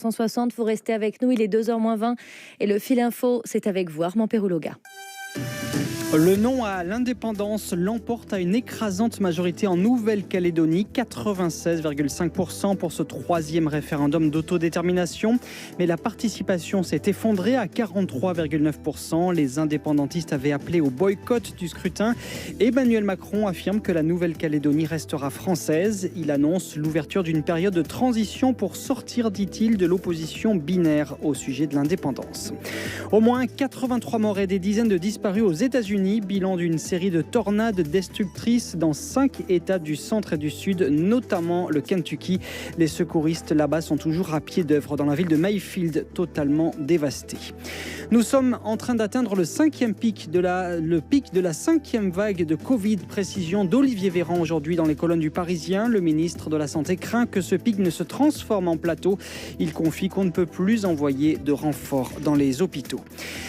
160, vous restez avec nous, il est 2h moins 20 et le fil info, c'est avec vous, Armand Perrouloga. Le non à l'indépendance l'emporte à une écrasante majorité en Nouvelle-Calédonie, 96,5% pour ce troisième référendum d'autodétermination. Mais la participation s'est effondrée à 43,9%. Les indépendantistes avaient appelé au boycott du scrutin. Emmanuel Macron affirme que la Nouvelle-Calédonie restera française. Il annonce l'ouverture d'une période de transition pour sortir, dit-il, de l'opposition binaire au sujet de l'indépendance. Au moins 83 morts et des dizaines de disparus aux États-Unis. Bilan d'une série de tornades destructrices dans 5 États du centre et du sud, notamment le Kentucky. Les secouristes là-bas sont toujours à pied d'œuvre dans la ville de Mayfield, totalement dévastée. Nous sommes en train d'atteindre le pic de la 5e vague de Covid. Précision d'Olivier Véran aujourd'hui dans les colonnes du Parisien. Le ministre de la Santé craint que ce pic ne se transforme en plateau. Il confie qu'on ne peut plus envoyer de renforts dans les hôpitaux.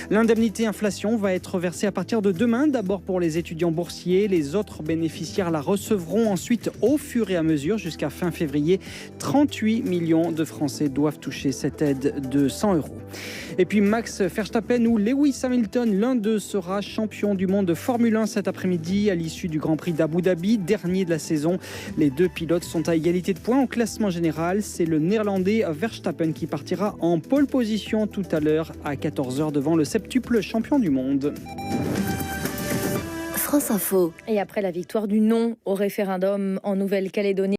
L'indemnité inflation va être versée à partir de demain, d'abord pour les étudiants boursiers. Les autres bénéficiaires la recevront ensuite au fur et à mesure jusqu'à fin février. 38 millions de Français doivent toucher cette aide de 100 €. Et puis Max Verstappen ou Lewis Hamilton, l'un d'eux sera champion du monde de Formule 1 cet après-midi à l'issue du Grand Prix d'Abu Dhabi, dernier de la saison. Les deux pilotes sont à égalité de points au classement général. C'est le Néerlandais Verstappen qui partira en pole position tout à l'heure à 14h devant le septuple champion du monde. France Info. Et après la victoire du non au référendum en Nouvelle-Calédonie,